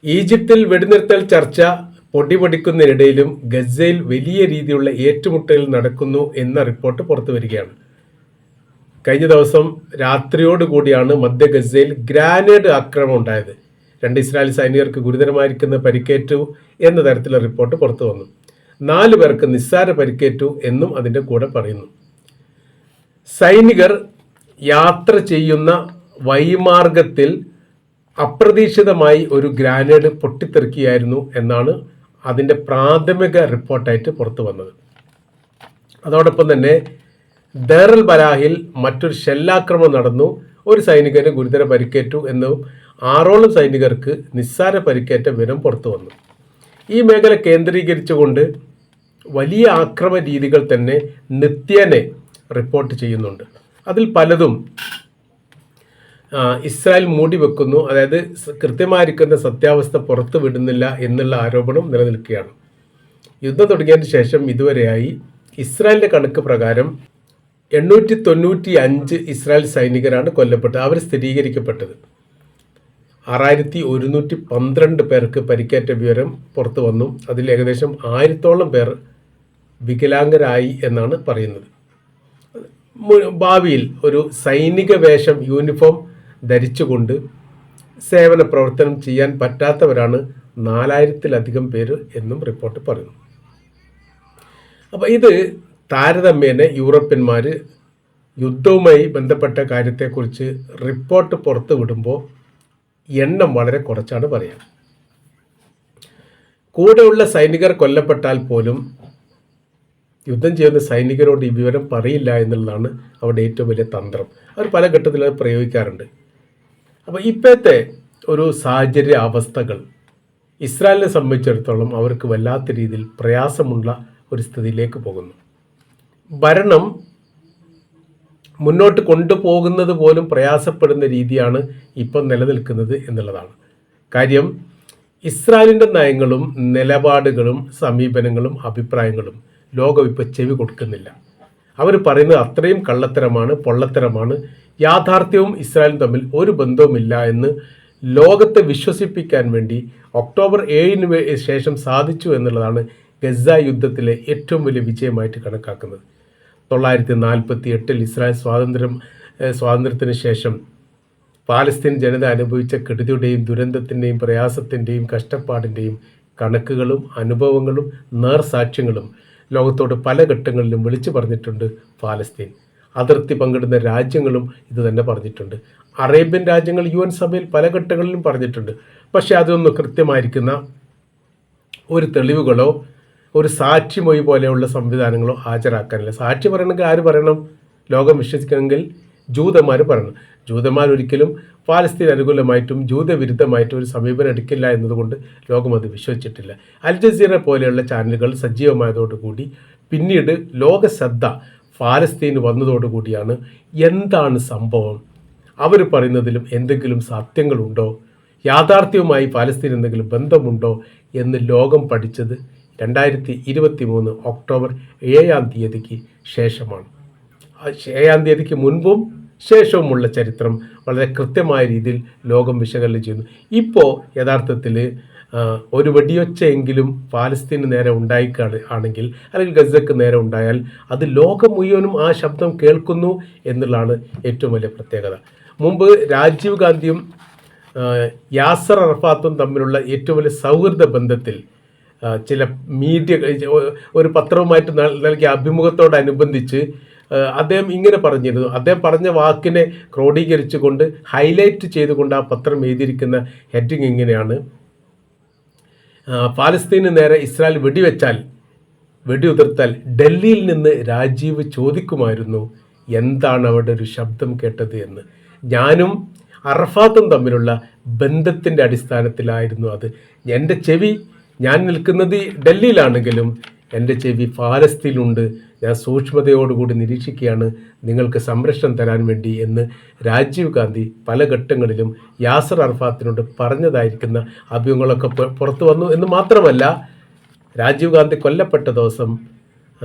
ഈജിപ്തിൽ വെടിനിർത്തൽ ചർച്ച പൊടിപൊടിക്കുന്നതിനിടയിലും ഗസയിൽ വലിയ രീതിയിലുള്ള ഏറ്റുമുട്ടൽ നടക്കുന്നു എന്ന റിപ്പോർട്ട് പുറത്തു വരികയാണ്. കഴിഞ്ഞ ദിവസം രാത്രിയോടുകൂടിയാണ് മധ്യ ഗസയിൽ ഗ്രാനേഡ് ആക്രമണം ഉണ്ടായത്. 2 ഇസ്രായേൽ സൈനികർക്ക് ഗുരുതരമായിരിക്കുന്ന പരിക്കേറ്റു എന്ന തരത്തിലുള്ള റിപ്പോർട്ട് പുറത്തു വന്നു. 4 പേർക്ക് നിസ്സാര പരിക്കേറ്റു എന്നും അതിൻ്റെ കൂടെ പറയുന്നു. സൈനികർ യാത്ര ചെയ്യുന്ന വഴിമാർഗത്തിൽ അപ്രതീക്ഷിതമായി ഒരു ഗ്രാനേഡ് പൊട്ടിത്തെറിക്കുകയായിരുന്നു എന്നാണ് അതിൻ്റെ പ്രാഥമിക റിപ്പോർട്ടായിട്ട് പുറത്തു വന്നത്. അതോടൊപ്പം തന്നെ ദേറൽ ബലാഹിൽ മറ്റൊരു ഷെല്ലാക്രമണം നടന്നു. ഒരു സൈനികന് ഗുരുതര പരിക്കേറ്റു എന്നും 6ഓളം സൈനികർക്ക് നിസ്സാര പരിക്കേറ്റ വിവരം പുറത്തു വന്നു. ഈ മേഖല കേന്ദ്രീകരിച്ചുകൊണ്ട് വലിയ ആക്രമണ രീതികൾ തന്നെ നിത്യേന റിപ്പോർട്ട് ചെയ്യുന്നുണ്ട്. അതിൽ പലതും ഇസ്രായേൽ മൂടി വെക്കുന്നു, അതായത് കൃത്യമായിരിക്കുന്ന സത്യാവസ്ഥ പുറത്തു വിടുന്നില്ല എന്നുള്ള ആരോപണം നിലനിൽക്കുകയാണ്. യുദ്ധം തുടങ്ങിയതിന് ശേഷം ഇതുവരെയായി ഇസ്രായേലിൻ്റെ കണക്ക് പ്രകാരം 895 ഇസ്രായേൽ സൈനികരാണ് കൊല്ലപ്പെട്ടത്. അവർ സ്ഥിരീകരിക്കപ്പെട്ടത്. 6112 പേർക്ക് പരിക്കേറ്റ വിവരം പുറത്തു വന്നു. അതിൽ ഏകദേശം 1000ഓളം പേർ വികലാംഗരായി എന്നാണ് പറയുന്നത്. ഭാവിയിൽ ഒരു സൈനിക വേഷം, യൂണിഫോം ധരിച്ചുകൊണ്ട് സേവന പ്രവർത്തനം ചെയ്യാൻ പറ്റാത്തവരാണ് 4000-ലധികം പേര് എന്നും റിപ്പോർട്ട് പറയുന്നു. അപ്പോൾ ഇത് താരതമ്യേന യൂറോപ്യന്മാർ യുദ്ധവുമായി ബന്ധപ്പെട്ട കാര്യത്തെക്കുറിച്ച് റിപ്പോർട്ട് പുറത്തു വിടുമ്പോൾ എണ്ണം വളരെ കുറച്ചാണ് പറയാം. കൂടെയുള്ള സൈനികർ കൊല്ലപ്പെട്ടാൽ പോലും യുദ്ധം ചെയ്യുന്ന സൈനികരോട് ഈ വിവരം പറയില്ല എന്നുള്ളതാണ് അവരുടെ ഏറ്റവും വലിയ തന്ത്രം. അവർ പല ഘട്ടത്തിലും അത് പ്രയോഗിക്കാറുണ്ട്. അപ്പോൾ ഇപ്പോഴത്തെ ഒരു സാഹചര്യ അവസ്ഥകൾ ഇസ്രായേലിനെ സംബന്ധിച്ചിടത്തോളം അവർക്ക് വല്ലാത്ത രീതിയിൽ പ്രയാസമുള്ള ഒരു സ്ഥിതിയിലേക്ക് പോകുന്നു. ഭരണം മുന്നോട്ട് കൊണ്ടുപോകുന്നത് പോലും പ്രയാസപ്പെടുന്ന രീതിയാണ് ഇപ്പം നിലനിൽക്കുന്നത് എന്നുള്ളതാണ് കാര്യം. ഇസ്രായേലിൻ്റെ നയങ്ങളും നിലപാടുകളും സമീപനങ്ങളും അഭിപ്രായങ്ങളും ലോകം ഇപ്പോൾ ചെവി കൊടുക്കുന്നില്ല. അവർ പറയുന്നത് അത്രയും കള്ളത്തരമാണ്, പൊള്ളത്തരമാണ്. യാഥാർത്ഥ്യവും ഇസ്രായേലും തമ്മിൽ ഒരു ബന്ധവുമില്ല എന്ന് ലോകത്തെ വിശ്വസിപ്പിക്കാൻ വേണ്ടി ഒക്ടോബർ 7-ന് ശേഷം സാധിച്ചു എന്നുള്ളതാണ് ഗസ യുദ്ധത്തിലെ ഏറ്റവും വലിയ വിജയമായിട്ട് കണക്കാക്കുന്നത്. 1948 ഇസ്രായേൽ സ്വാതന്ത്ര്യത്തിന് ശേഷം പാലസ്തീൻ ജനത അനുഭവിച്ച കെടുതിയുടെയും ദുരന്തത്തിൻ്റെയും പ്രയാസത്തിൻ്റെയും കഷ്ടപ്പാടിൻ്റെയും കണക്കുകളും അനുഭവങ്ങളും നേർസാക്ഷ്യങ്ങളും ലോകത്തോട് പല ഘട്ടങ്ങളിലും വിളിച്ചു പറഞ്ഞിട്ടുണ്ട് പാലസ്തീൻ. അതിർത്തി പങ്കിടുന്ന രാജ്യങ്ങളും ഇത് തന്നെ പറഞ്ഞിട്ടുണ്ട്. അറേബ്യൻ രാജ്യങ്ങൾ UN സഭയിൽ പല ഘട്ടങ്ങളിലും പറഞ്ഞിട്ടുണ്ട്. പക്ഷേ അതൊന്നും കൃത്യമായിരിക്കുന്ന ഒരു തെളിവുകളോ ഒരു സാക്ഷിമൊഴി പോലെയുള്ള സംവിധാനങ്ങളോ ഹാജരാക്കാനില്ല. സാക്ഷി പറയണമെങ്കിൽ ആര് പറയണം? ലോകം വിശ്വസിക്കണമെങ്കിൽ ജൂതന്മാർ പറയണം. ജൂതന്മാർ ഒരിക്കലും പാലസ്തീൻ അനുകൂലമായിട്ടും ജൂതവിരുദ്ധമായിട്ടും ഒരു സമീപനം എടുക്കില്ല എന്നതുകൊണ്ട് ലോകം അത് വിശ്വസിച്ചിട്ടില്ല. അൽ ജസീറ പോലെയുള്ള ചാനലുകൾ സജീവമായതോടുകൂടി പിന്നീട് ലോക ശ്രദ്ധ പാലസ്തീന് വന്നതോടുകൂടിയാണ് എന്താണ് സംഭവം, അവർ പറയുന്നതിലും എന്തെങ്കിലും സത്യങ്ങളുണ്ടോ, യാഥാർത്ഥ്യവുമായി പാലസ്തീൻ എന്തെങ്കിലും ബന്ധമുണ്ടോ എന്ന് ലോകം പഠിച്ചത് 2023 ഒക്ടോബർ 7 ശേഷമാണ്. 7 മുൻപും ശേഷവുമുള്ള ചരിത്രം വളരെ കൃത്യമായ രീതിയിൽ ലോകം വിശകലനം ചെയ്യുന്നു. ഇപ്പോൾ യഥാർത്ഥത്തിൽ ഒരു വെടിയൊച്ചയെങ്കിലും പാലസ്തീന് നേരെ ആണെങ്കിൽ അല്ലെങ്കിൽ ഗസക്ക് നേരെ ഉണ്ടായാൽ അത് ലോകം മുഴുവനും ആ ശബ്ദം കേൾക്കുന്നു എന്നുള്ളതാണ് ഏറ്റവും വലിയ പ്രത്യേകത. മുമ്പ് രാജീവ് ഗാന്ധിയും യാസർ അറഫാത്തും തമ്മിലുള്ള ഏറ്റവും വലിയ സൗഹൃദ ബന്ധത്തിൽ ചില മീഡിയ ഒരു പത്രവുമായിട്ട് നൽകിയ അഭിമുഖത്തോടനുബന്ധിച്ച് അദ്ദേഹം ഇങ്ങനെ പറഞ്ഞിരുന്നു. അദ്ദേഹം പറഞ്ഞ വാക്കിനെ ക്രോഡീകരിച്ചുകൊണ്ട് ഹൈലൈറ്റ് ചെയ്തുകൊണ്ട് ആ പത്രം എഴുതിയിരിക്കുന്ന ഹെഡിങ് ഇങ്ങനെയാണ്: പാലസ്തീന് നേരെ ഇസ്രായേൽ വെടിയുതിർത്താൽ ഡൽഹിയിൽ നിന്ന് രാജീവ് ചോദിക്കുമായിരുന്നു എന്താണ് അവിടെ ഒരു ശബ്ദം കേട്ടത് എന്ന്. ഞാനും അറഫാത്തും തമ്മിലുള്ള ബന്ധത്തിൻ്റെ അടിസ്ഥാനത്തിലായിരുന്നു അത്. എൻ്റെ ചെവി, ഞാൻ നിൽക്കുന്നത് ഡൽഹിയിലാണെങ്കിലും എൻ്റെ ചെവി പാലസ്തീനിലുണ്ട്. ഞാൻ സൂക്ഷ്മതയോടുകൂടി നിരീക്ഷിക്കുകയാണ് നിങ്ങൾക്ക് സംരക്ഷണം തരാൻ വേണ്ടി എന്ന് രാജീവ് ഗാന്ധി പല ഘട്ടങ്ങളിലും യാസർ അറഫാത്തിനോട് പറഞ്ഞതായിരിക്കുന്ന അഭിമുഖങ്ങളൊക്കെ പുറത്തു വന്നു. എന്ന് മാത്രമല്ല, രാജീവ് ഗാന്ധി കൊല്ലപ്പെട്ട ദിവസം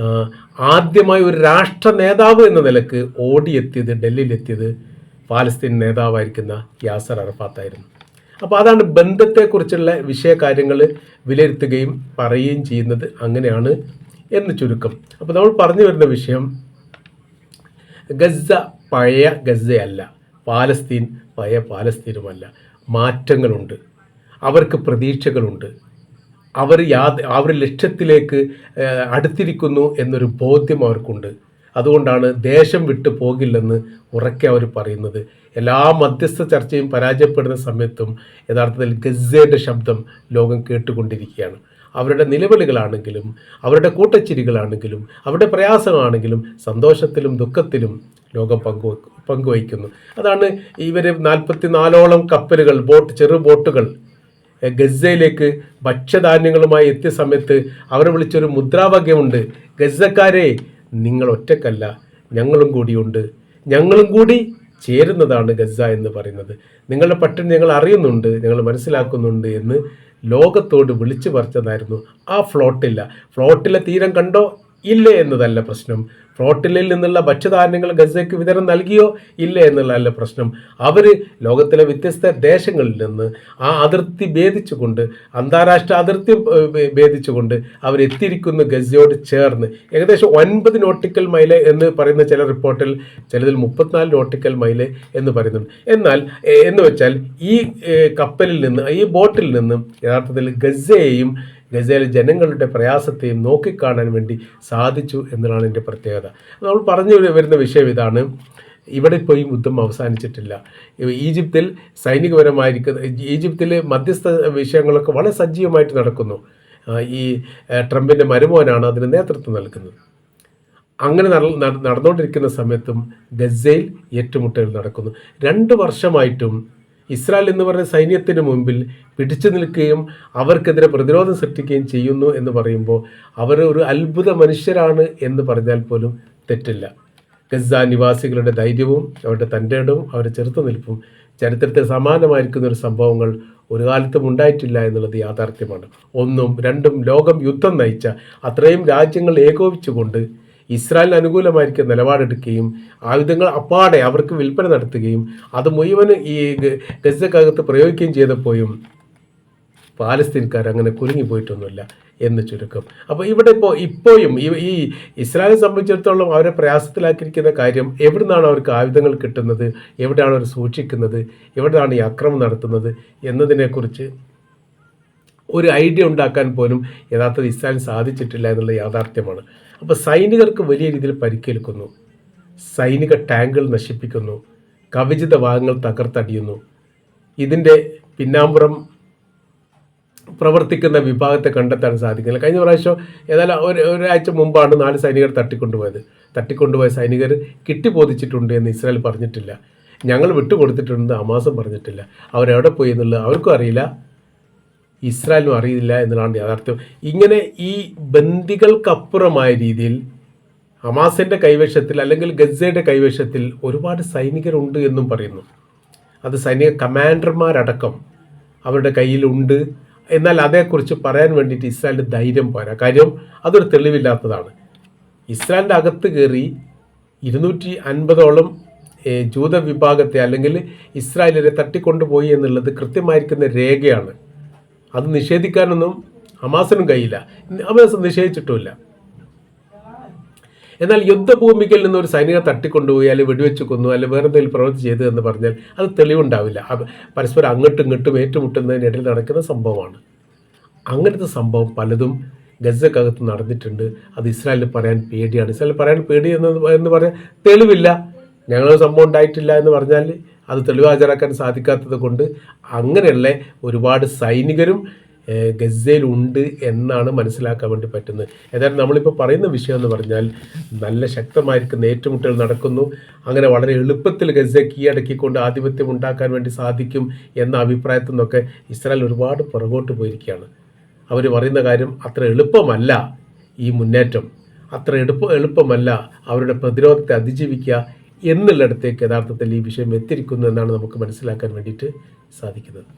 ആദ്യമായി ഒരു രാഷ്ട്ര നേതാവ് എന്ന നിലക്ക് ഡൽഹിയിലെത്തിയത് പാലസ്തീൻ നേതാവായിരിക്കുന്ന യാസർ അറഫാത്തായിരുന്നു. അപ്പോൾ അതാണ് ബന്ധത്തെക്കുറിച്ചുള്ള വിഷയകാര്യങ്ങൾ വിലയിരുത്തുകയും പറയുകയും ചെയ്യുന്നത് അങ്ങനെയാണ് എന്ന് ചുരുക്കം. അപ്പോൾ നമ്മൾ പറഞ്ഞു വരുന്ന വിഷയം, ഗസ പഴയ ഗസയല്ല, പാലസ്തീൻ പഴയ പാലസ്തീനുമല്ല. മാറ്റങ്ങളുണ്ട്, അവർക്ക് പ്രതീക്ഷകളുണ്ട്, അവർ ലക്ഷ്യത്തിലേക്ക് അടുത്തിരിക്കുന്നു എന്നൊരു ബോധ്യം അവർക്കുണ്ട്. അതുകൊണ്ടാണ് ദേശം വിട്ടു പോകില്ലെന്ന് ഉറക്കെ അവർ പറയുന്നത്. എല്ലാ മധ്യസ്ഥ ചർച്ചയും പരാജയപ്പെടുന്ന സമയത്തും യഥാർത്ഥത്തിൽ ഗസയുടെ ശബ്ദം ലോകം കേട്ടുകൊണ്ടിരിക്കുകയാണ്. അവരുടെ നിലവിളികളാണെങ്കിലും അവരുടെ കൂട്ടച്ചിരികളാണെങ്കിലും അവരുടെ പ്രയാസമാണെങ്കിലും സന്തോഷത്തിലും ദുഃഖത്തിലും ലോകം പങ്കുവയ്ക്കുന്നു. അതാണ് ഇവർ 44ഓളം കപ്പലുകൾ, ചെറു ബോട്ടുകൾ ഗസയിലേക്ക് ഭക്ഷ്യധാന്യങ്ങളുമായി എത്തിയ സമയത്ത് അവർ വിളിച്ചൊരു മുദ്രാവാക്യമുണ്ട്, ഗസക്കാരെ നിങ്ങൾ ഒറ്റക്കല്ല, ഞങ്ങളും കൂടിയുണ്ട്, ഞങ്ങളും കൂടി ചേരുന്നതാണ് ഗസ എന്ന് പറയുന്നത്. നിങ്ങളുടെ പട്ടിണി ഞങ്ങൾ അറിയുന്നുണ്ട്, ഞങ്ങൾ മനസ്സിലാക്കുന്നുണ്ട് എന്ന് ലോകത്തോട് വിളിച്ചു പറഞ്ഞതായിരുന്നു ആ ഫ്ലോട്ടിലെ തീരം കണ്ടോ ഇല്ലേ എന്നതല്ല പ്രശ്നം. ഫ്ലോട്ടിലിൽ നിന്നുള്ള ഭക്ഷ്യധാന്യങ്ങൾ ഗസയ്ക്ക് വിതരണം നൽകിയോ ഇല്ലേ എന്നുള്ളതല്ല പ്രശ്നം. അവർ ലോകത്തിലെ വ്യത്യസ്ത ദേശങ്ങളിൽ നിന്ന് ആ അതിർത്തി ഭേദിച്ചുകൊണ്ട്, അന്താരാഷ്ട്ര അതിർത്തി ഭേദിച്ചുകൊണ്ട് അവരെത്തിയിരിക്കുന്നു ഗസയോട് ചേർന്ന്. ഏകദേശം 9 നോട്ടിക്കൽ മൈല് എന്ന് പറയുന്ന ചില റിപ്പോർട്ടിൽ, ചിലതിൽ 34 നോട്ടിക്കൽ മൈല് എന്ന് പറയുന്നുണ്ട്. എന്ന് വെച്ചാൽ ഈ കപ്പലിൽ നിന്ന്, ഈ ബോട്ടിൽ നിന്നും യഥാർത്ഥത്തിൽ ഗസയിലെ ജനങ്ങളുടെ പ്രയാസത്തെയും നോക്കിക്കാണാൻ വേണ്ടി സാധിച്ചു എന്നതാണ് എൻ്റെ പ്രത്യേകത. നമ്മൾ പറഞ്ഞു വരുന്ന വിഷയം ഇതാണ്, ഇവിടെ ഇപ്പോൾ ഈ യുദ്ധം അവസാനിച്ചിട്ടില്ല. ഈജിപ്തിൽ ഈജിപ്തിലെ മധ്യസ്ഥ വിഷയങ്ങളൊക്കെ വളരെ സജീവമായിട്ട് നടക്കുന്നു. ഈ ട്രംപിൻ്റെ മരുമോനാണ് അതിന് നേതൃത്വം നൽകുന്നത്. അങ്ങനെ നടന്നുകൊണ്ടിരിക്കുന്ന സമയത്തും ഗസയിൽ ഏറ്റുമുട്ടൽ നടക്കുന്നു. 2 വർഷമായിട്ടും ഇസ്രായേൽ എന്ന് പറയുന്ന സൈന്യത്തിന് മുമ്പിൽ പിടിച്ചു നിൽക്കുകയും അവർക്കെതിരെ പ്രതിരോധം സൃഷ്ടിക്കുകയും ചെയ്യുന്നു എന്ന് പറയുമ്പോൾ അവർ ഒരു അത്ഭുത മനുഷ്യരാണ് എന്ന് പറഞ്ഞാൽ പോലും തെറ്റില്ല. ഗസ നിവാസികളുടെ ധൈര്യവും അവരുടെ തൻ്റെടവും അവരുടെ ചെറുത്തുനിൽപ്പും ചരിത്രത്തിൽ സമാനമായിരിക്കുന്ന ഒരു സംഭവങ്ങൾ ഒരു കാലത്തും ഉണ്ടായിട്ടില്ല എന്നുള്ളത് യാഥാർത്ഥ്യമാണ്. 1ഉം 2ഉം ലോകം യുദ്ധം നയിച്ച അത്രയും രാജ്യങ്ങൾ ഏകോപിച്ചുകൊണ്ട് ഇസ്രായേലിന് അനുകൂലമായിരിക്കുന്ന നിലപാടെടുക്കുകയും ആയുധങ്ങൾ അപ്പാടെ അവർക്ക് വിൽപ്പന നടത്തുകയും അത് മുഴുവൻ ഈ ഗസക്കകത്ത് പ്രയോഗിക്കുകയും ചെയ്തപ്പോഴും പാലസ്തീൻകാർ അങ്ങനെ കുലുങ്ങിപ്പോയിട്ടൊന്നുമില്ല എന്ന് ചുരുക്കം. അപ്പോൾ ഇവിടെ ഇപ്പോഴും ഈ ഇസ്രായേലിനെ സംബന്ധിച്ചിടത്തോളം അവരെ പ്രയാസത്തിലാക്കിയിരിക്കുന്ന കാര്യം, എവിടുന്നാണ് അവർക്ക് ആയുധങ്ങൾ കിട്ടുന്നത്, എവിടെയാണ് അവർ സൂക്ഷിക്കുന്നത്, എവിടെയാണ് ഈ ആക്രമണം നടത്തുന്നത് എന്നതിനെക്കുറിച്ച് ഒരു ഐഡിയ ഉണ്ടാക്കാൻ പോലും യഥാർത്ഥത്തിൽ ഇസ്രായേലിന് സാധിച്ചിട്ടില്ല എന്നുള്ള യാഥാർത്ഥ്യമാണ്. അപ്പോൾ സൈനികർക്ക് വലിയ രീതിയിൽ പരിക്കേൽക്കുന്നു, സൈനിക ടാങ്കുകൾ നശിപ്പിക്കുന്നു, കവചിത ഭാഗങ്ങൾ തകർത്തടിയുന്നു. ഇതിൻ്റെ പിന്നാമ്പുറം പ്രവർത്തിക്കുന്ന വിഭാഗത്തെ കണ്ടെത്താൻ സാധിക്കില്ല. കഴിഞ്ഞ പ്രാവശ്യം ഏതായാലും ഒരാഴ്ച മുമ്പാണ് 4 സൈനികർ തട്ടിക്കൊണ്ടുപോയ സൈനികർ കിട്ടിപ്പോതിച്ചിട്ടുണ്ട് എന്ന് ഇസ്രായേൽ പറഞ്ഞിട്ടില്ല. ഞങ്ങൾ വിട്ടുകൊടുത്തിട്ടുണ്ട് ഹമാസും പറഞ്ഞിട്ടില്ല. അവരെവിടെ പോയി എന്നുള്ളത് അവർക്കും അറിയില്ല, ഇസ്രായേലിനും അറിയില്ല എന്നുള്ളതാണ് യാഥാർത്ഥ്യം. ഇങ്ങനെ ഈ ബന്ദികൾക്കപ്പുറമായ രീതിയിൽ ഹമാസിൻ്റെ കൈവശത്തിൽ അല്ലെങ്കിൽ ഗസയുടെ കൈവശത്തിൽ ഒരുപാട് സൈനികരുണ്ട് എന്നും പറയുന്നു. അത് സൈനിക കമാൻഡർമാരടക്കം അവരുടെ കയ്യിലുണ്ട്. എന്നാൽ അതേക്കുറിച്ച് പറയാൻ വേണ്ടിയിട്ട് ഇസ്രായേലിൻ്റെ ധൈര്യം പോരാ. കാര്യം അതൊരു തെളിവില്ലാത്തതാണ്. ഇസ്രായേലിൻ്റെ അകത്ത് കയറി 250ഓളം ജൂത വിഭാഗത്തെ അല്ലെങ്കിൽ ഇസ്രായേലിനെ തട്ടിക്കൊണ്ടുപോയി എന്നുള്ളത് കൃത്യമായിരിക്കുന്ന രേഖയാണ്. അത് നിഷേധിക്കാനൊന്നും ഹമാസിനും കഴിയില്ല, ഹമാസ് നിഷേധിച്ചിട്ടുമില്ല. എന്നാൽ യുദ്ധഭൂമികയിൽ നിന്ന് ഒരു സൈനികർ തട്ടിക്കൊണ്ടുപോയി അല്ലെങ്കിൽ വെടിവെച്ച് കൊന്നു അല്ലെങ്കിൽ വേറെ എന്തെങ്കിലും പ്രവൃത്തി ചെയ്തു എന്ന് പറഞ്ഞാൽ അത് തെളിവുണ്ടാവില്ല. പരസ്പരം അങ്ങോട്ടും ഇങ്ങോട്ടും ഏറ്റുമുട്ടുന്നതിനിടയിൽ നടക്കുന്ന സംഭവമാണ്. അങ്ങനത്തെ സംഭവം പലതും ഗസക്കകത്ത് നടന്നിട്ടുണ്ട്. അത് ഇസ്രായേലിൽ പറയാൻ പേടിയാണ്. ഇസ്രായേൽ പറയാൻ പേടി എന്ന് പറയാൻ തെളിവില്ല. ഞങ്ങളൊരു സംഭവം ഉണ്ടായിട്ടില്ല എന്ന് പറഞ്ഞാൽ അത് തെളിവ് ഹാജരാക്കാൻ സാധിക്കാത്തത് കൊണ്ട് അങ്ങനെയുള്ള ഒരുപാട് സൈനികരും ഗസയിലുണ്ട് എന്നാണ് മനസ്സിലാക്കാൻ വേണ്ടി പറ്റുന്നത്. ഏതായാലും നമ്മളിപ്പോൾ പറയുന്ന വിഷയം എന്ന് പറഞ്ഞാൽ നല്ല ശക്തമായിരിക്കുന്ന ഏറ്റുമുട്ടൽ നടക്കുന്നു. അങ്ങനെ വളരെ എളുപ്പത്തിൽ ഗസയെ കീഴടക്കിക്കൊണ്ട് ആധിപത്യം ഉണ്ടാക്കാൻ വേണ്ടി സാധിക്കും എന്ന അഭിപ്രായത്തിൽ നിന്നൊക്കെ ഇസ്രായേൽ ഒരുപാട് പുറകോട്ട് പോയിരിക്കുകയാണ്. അവർ പറയുന്ന കാര്യം അത്ര എളുപ്പമല്ല, ഈ മുന്നേറ്റം അത്ര എളുപ്പമല്ല അവരുടെ പ്രതിരോധത്തെ അതിജീവിക്കുക എന്നുള്ളിടത്തേക്ക് യഥാർത്ഥത്തിൽ ഈ വിഷയം എത്തിയിരിക്കുന്നു എന്നാണ് നമുക്ക് മനസ്സിലാക്കാൻ വേണ്ടിയിട്ട് സാധിക്കുന്നത്.